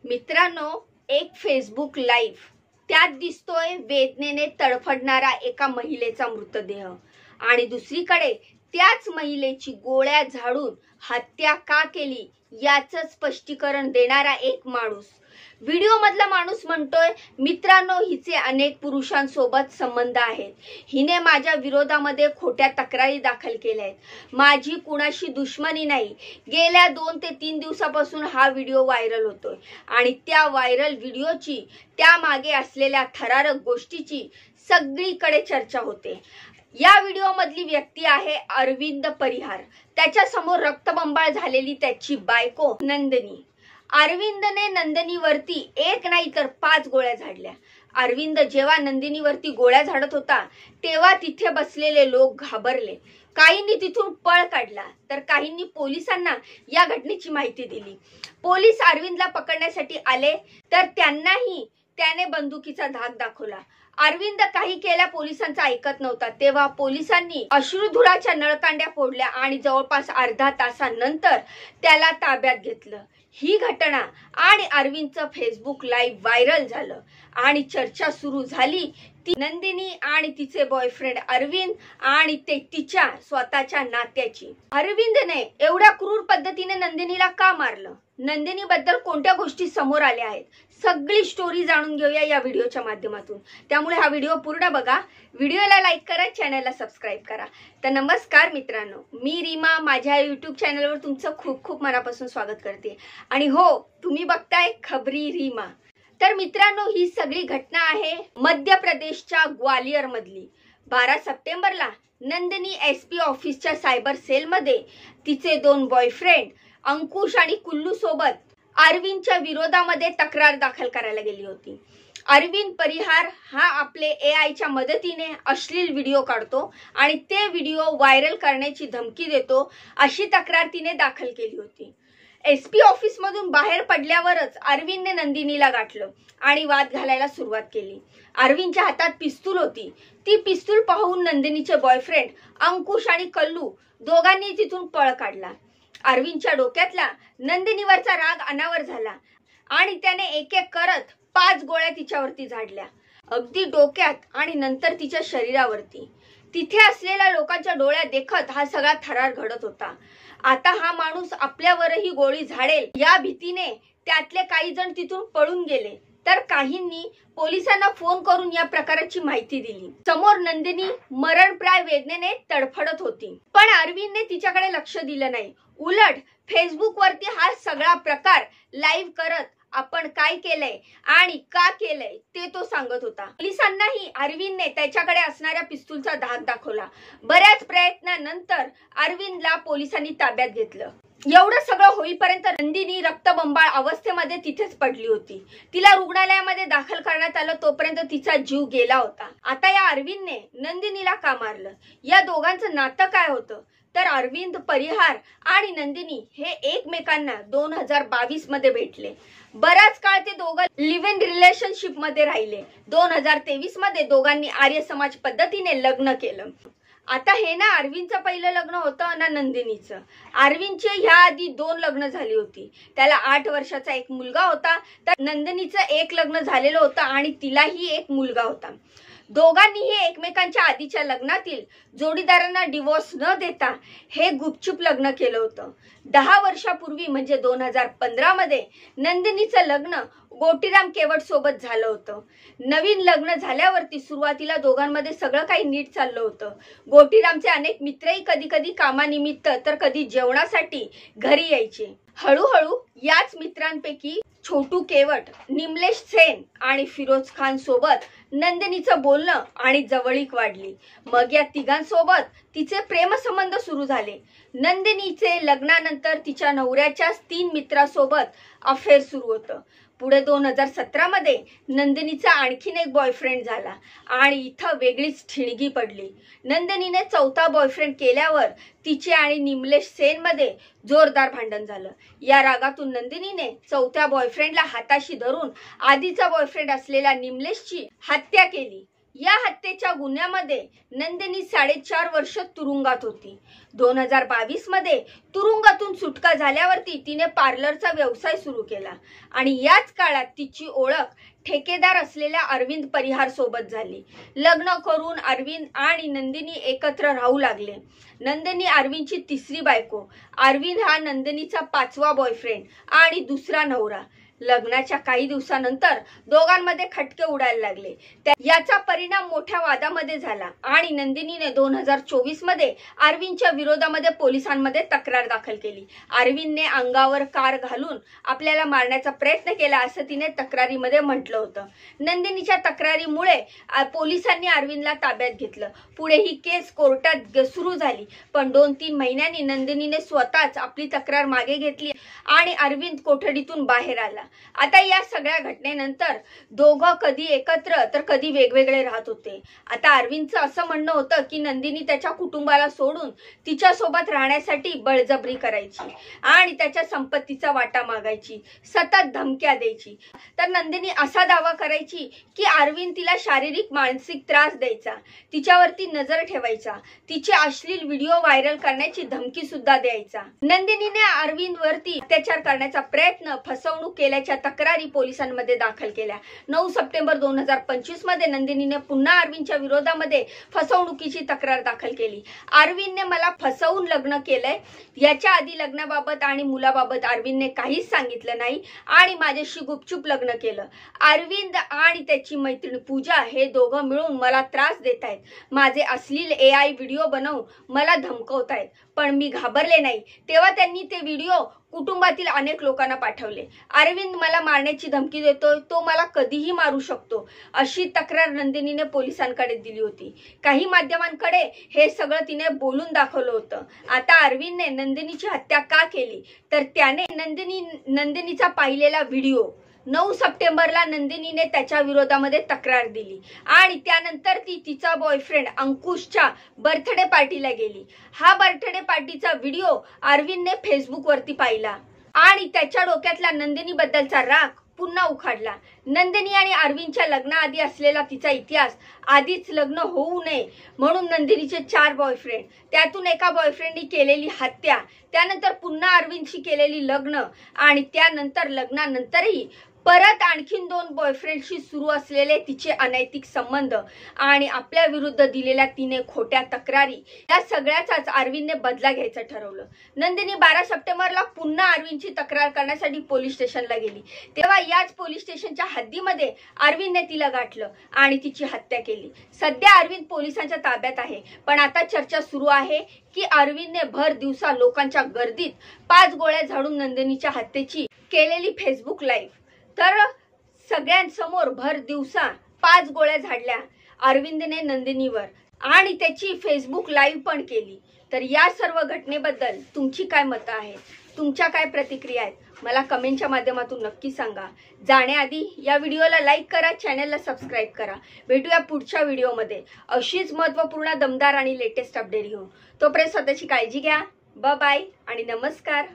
मित्रांनो, एक Facebook live त्यात दिसतोय वेदनेने तडफडणारा एका महिलेचा मृतदेह आणि दुसरीकडे त्याच महिलेची गोळ्या झाडून हत्या का केली याचं स्पष्टीकरण देणारा एक माणूस। व्हिडिओ मधला माणूस म्हणतोय, मित्रांनो, हिचे अनेक पुरुषांसोबत संबंध आहेत। हिने माझ्या विरोधामध्ये खोट्या तक्रारी दाखल केल्या आहेत। माझी कुणाशी दुश्मनी नाही। गेल्या 2 ते 3 दिवसापासून हा व्हिडिओ व्हायरल होतोय आणि त्या व्हायरल व्हिडिओची त्यामागे असलेल्या थरारक गोष्टीची सगळीकडे चर्चा होते। या व्हिडिओ मधली व्यक्ती आहे अरविंद परिहार। त्याच्या समोर रक्तबंबाळ झालेली त्याची बायको नंदिनी। अरविंदने नंदिनीवरती एक नाही तर 5 गोळ्या झाडल्या। अरविंद जेव्हा नंदिनीवरती गोळ्या झाडत होता तेव्हा तिथे बसलेले लोक घाबरले। काहींनी तिथून पळ काढला तर काहींनी पोलिसांना या घटनेची माहिती दिली। पोलीस अरविंदला पकडण्यासाठी आले तर त्यांनाही त्याने बंदुकीचा धाक दाखवला। अरविंद काही केल्या पोलिसांचा ऐकत नव्हता तेव्हा पोलिसांनी अश्रुधुराच्या नळकांड्या फोडल्या आणि जवळपास अर्धा तासानंतर त्याला ताब्यात घेतलं। ही घटना आणि अरविंदचं फेसबुक लाईव्ह व्हायरल झालं आणि चर्चा सुरू झाली ती नंदिनी आणि तिचे बॉयफ्रेंड अरविंद आणि ते तिच्या स्वतःच्या नात्याची। अरविंदने एवढ्या क्रूर पद्धतीने नंदिनीला का मारलं, नंदिनी बद्दल कोणत्या गोष्टी समोर आल्या आहेत, सगळी स्टोरी जाणून घेऊया या व्हिडिओच्या माध्यमातून। त्यामुळे हा व्हिडिओ पूर्ण बघा, व्हिडिओला लाईक करा, चॅनलला सबस्क्राइब करा। तर नमस्कार मित्रांनो, मी रीमा माझ्या YouTube चॅनलवर तुमचं खूप खूप मनापासून स्वागत करते आणि हो, तुम्ही बघताय खबरी रीमा। तर मित्रांनो, ही सगळी घटना आहे मध्य प्रदेशच्या ग्वालियर मधली। 12 सप्टेंबरला नंदिनी SP ऑफिसच्या सायबर सेलमध्ये तिचे 2 बॉयफ्रेंड अंकुश आणि कुल्लू सोबत अरविंदच्या विरोधामध्ये तक्रार दाखल करायला गेली होती। अरविंद परिहार हा आपले AIच्या मदतीने अश्लील व्हिडिओ काढतो आणि ते व्हिडिओ व्हायरल करण्याची धमकी देतो अशी तक्रार तिने दाखल केली होती। SP ऑफिस मधून बाहेर पडल्यावरच अरविंदने नंदिनीला गाठलं आणि वाद घालायला सुरुवात केली। अरविंदच्या हातात पिस्तूल होती। ती पिस्तूल पाहून नंदिनीचे बॉयफ्रेंड अंकुश आणि कल्लू दोघांनी तिथून पळ काढला। अरविंदच्या डोक्यातला नंदिनीवरचा राग अनावर झाला आणि त्याने एक एक करत 5 गोळ्या तिच्यावरती झाडल्या, अगदी डोक्यात आणि नंतर तिच्या शरीरावरती। तिथे असलेल्या लोकांच्या डोळ्यात देखत हा सगळा थरार घडत होता। आता हा माणूस आपल्यावरही गोळी झाडेल या भीतीने त्यातले काही जण तिथून पळून गेले तर काहींनी पोलिसांना फोन करून या प्रकाराची माहिती दिली। समोर नंदिनी मरणप्राय वेदनेने तडफडत होती, पण अरविंदने तिच्याकडे लक्ष दिलं नाही। उलट फेसबुक वरती हा सगळा प्रकार लाईव्ह करत आपण काय केलंय आणि का केलंय ते तो सांगत होता। पोलिसांनाही अरविंदने त्याच्याकडे असणाऱ्या पिस्तूलचा धाक दाखवला। बऱ्याच प्रयत्नानंतर अरविंदला पोलिसांनी ताब्यात घेतलं। एवढं सगळं होईपर्यंत नंदिनी रक्तबंबाळ अवस्थेमध्ये तिथेच पडली होती। तिला रुग्णालयामध्ये दाखल करण्यात आलं तोपर्यंत तिचा जीव गेला होता। आता या अरविंदने नंदिनीला का मारलं, या दोघांचं नातं काय होतं? तर अरविंद परिहार आणि नंदिनी हे एकमेकांना 2022 मध्ये भेटले। बराच काळ ते दोघं लिव्ह इन रिलेशनशिप मध्ये राहिले। 2023 मध्ये दोघांनी आर्य समाज पद्धतीने लग्न केलं। आता हे ना अरविंदचं पहिलं लग्न होतं ना नंदिनीचं। अरविंदचे ह्या आधी 2 लग्न झाली होती। त्याला 8 वर्षाचा एक मुलगा होता, तर नंदिनीचं एक लग्न झालेलं होतं आणि तिलाही एक मुलगा होता। दोघांनीही एकमेकांच्या आधीच्या लग्नातील जोडीदारांना डिवोर्स न देता हे गुपचूप लग्न केलं होतं। 10 वर्षापूर्वी म्हणजे 2015 मध्ये नंदिनीचं लग्न गोटीराम केवट सोबत झालं होतं। नवीन लग्न झाल्यावरती सुरुवातीला दोघांमध्ये सगळं काही नीट चाललं होतं। गोटीरामचे अनेक मित्रही कधी कधी कामानिमित्त तर कधी जेवणासाठी घरी यायचे। हळूहळू याच मित्रांपैकी छोटू केवट, निमलेश सेन आणि फिरोज खान सोबत नंदिनीचं बोलणं आणि जवळीक वाढली। मग या तिघांसोबत तिचे प्रेमसंबंध सुरू झाले। नंदिनीचे लग्नानंतर तिच्या नवऱ्याच्याच 3 मित्रांसोबत अफेअर सुरू होतं। पुढे 2017 मध्ये नंदिनीचा आणखीन एक बॉयफ्रेंड झाला आणि इथं वेगळीच ठिणगी पडली। नंदिनीने 4था बॉयफ्रेंड केल्यावर तिचे आणि निमलेश सेन मध्ये जोरदार भांडण झालं। या रागातून नंदिनीने 4थ्या बॉयफ्रेंडला हाताशी धरून आधीचा बॉयफ्रेंड असलेल्या निमलेशची हत्या केली। या हत्येच्या गुन्ह्यामध्ये नंदिनी 4.5 वर्ष तुरुंगात होती। 2022 मध्ये तुरुंगातून सुटका झाल्यावरती तिने पार्लरचा व्यवसाय सुरू केला आणि याच काळात तिची ओळख ठेकेदार असलेल्या अरविंद परिहार सोबत झाली। लग्न करून अरविंद आणि नंदिनी एकत्र राहू लागले। नंदिनी अरविंदची तिसरी बायको। अरविंद हा नंदिनीचा 5वा बॉयफ्रेंड आणि दुसरा नवरा। लग्नाच्या काही दिवसानंतर दोघांमध्ये खटके उडायला लागले। याचा परिणाम मोठ्या वादामध्ये झाला आणि नंदिनीने 2024 मध्ये अरविंदच्या विरोधामध्ये पोलिसांमध्ये तक्रार दाखल केली। अरविंदने अंगावर कार घालून आपल्याला मारण्याचा प्रयत्न केला असं तिने तक्रारीमध्ये म्हटलं होतं। नंदिनीच्या तक्रारीमुळे पोलिसांनी अरविंदला ताब्यात घेतलं। पुढे ही केस कोर्टात सुरू झाली, पण 2-3 महिन्यांनी नंदिनीने स्वतःच आपली तक्रार मागे घेतली आणि अरविंद कोठडीतून बाहेर आला। आता या सगळ्या घटनेनंतर दोघं कधी एकत्र तर कधी वेगवेगळे राहत होते। आता अरविंदचं असं म्हणणं होतं की नंदिनी त्याच्या कुटुंबाला सोडून तिच्या सोबत राहण्यासाठी बळजबरी करायची आणि त्याच्या संपत्तीचा वाटा मागायची, सतत धमक्या द्यायची। तर नंदिनी असा दावा करायची की अरविंद तिला शारीरिक मानसिक त्रास द्यायचा, तिच्यावरती नजर ठेवायचा, तिचे अश्लील व्हिडिओ व्हायरल करण्याची धमकी सुद्धा द्यायचा। नंदिनीने अरविंद वरती अत्याचार करण्याचा प्रयत्न, फसवणूक केल्याच्या तक्रारी पोलिसांमध्ये दाखल केल्या। 9 सप्टेंबर 2025 मध्ये नंदिनीने पुन्हा अरविंदच्या विरोधामध्ये फसवणुकीची तक्रार दाखल केली। अरविंदने मला फसवून लग्न केलंय, याच्या आधी लग्नाबाबत आणि मुलाबाबत अरविंदने काहीच सांगितलं नाही आणि माझ्याशी गुपचूप लग्न केलं। अरविंद आणि त्याची मैत्रीण पूजा हे दोघं मिळून मला त्रास देत आहेत, माझे अश्लील AI व्हिडिओ बनवून मला धमकवतायत, पण मी घाबरले नाही। तेव्हा त्यांनी ते व्हिडिओ कुटुंबातील अनेक लोकांना पाठवले। अरविंद मला मारण्याची धमकी देतोय, तो मला कधीही मारू शकतो, अशी तक्रार नंदिनीने पोलिसांकडे दिली होती। काही माध्यमांकडे हे सगळं तिने बोलून दाखवलं होतं। आता अरविंदने नंदिनीची हत्या का केली, तर त्याने नंदिनीचा पाहिलेला व्हिडिओ 9 सप्टेंबरला नंदिनीने त्याच्या विरोधामध्ये तक्रार दिली आणि त्यानंतर ती तिचा बॉयफ्रेंड अंकुशच्या बर्थडे पार्टीला गेली। हा बर्थडे पार्टीचा व्हिडिओ अरविंदने फेसबुकवरती पाहिला आणि त्याच्या डोक्यातला नंदिनीबद्दलचा राग पुन्हा उखाडला। नंदिनी आणि अरविंदच्या लग्नाआधी असलेला तिचा इतिहास, आधीच लग्न होऊ नये म्हणून नंदिनीचे 4 बॉयफ्रेंड, त्यातून एका बॉयफ्रेंडनी केलेली हत्या, त्यानंतर पुन्हा अरविंदशी केलेली लग्न आणि त्यानंतर लग्नानंतरही परत आणखीन 2 बॉयफ्रेंडशी सुरू असलेले तिचे अनैतिक संबंध आणि आपल्या विरुद्ध दिलेल्या 3 खोट्या तक्रारी, या सगळ्याचाच अरविंदने बदला घ्यायचं ठरवलं। नंदिनी 12 सप्टेंबरला पुन्हा अरविंदची तक्रार करण्यासाठी पोलीस स्टेशनला गेली। तेव्हा याच पोलीस स्टेशनच्या हद्दीमध्ये अरविंदने तिला गाठलं आणि तिची हत्या केली। सध्या अरविंद पोलिसांच्या ताब्यात आहे, पण आता चर्चा सुरू आहे की अरविंदने भर दिवसा लोकांच्या गर्दीत 5 गोळ्या झाडून नंदिनीच्या हत्येची केलेली फेसबुक लाईव्ह, तर सगळ्यांसमोर भर दिवसा 5 गोळ्या झाडल्या अरविंदने नंदिनीवर आणि त्याची फेसबुक लाईव्ह पण केली। तर या सर्व घटनेबद्दल तुमची काय मतं आहेत, तुमच्या काय प्रतिक्रिया आहेत, मला कमेंटच्या माध्यमातून नक्की सांगा। जाण्याआधी या व्हिडिओला लाईक करा, चॅनलला सबस्क्राईब करा। भेटूया पुढच्या व्हिडिओमध्ये अशीच महत्त्वपूर्ण, दमदार आणि लेटेस्ट अपडेट घेऊन। तोपर्यंत स्वतःची काळजी घ्या। बाय बाय आणि नमस्कार।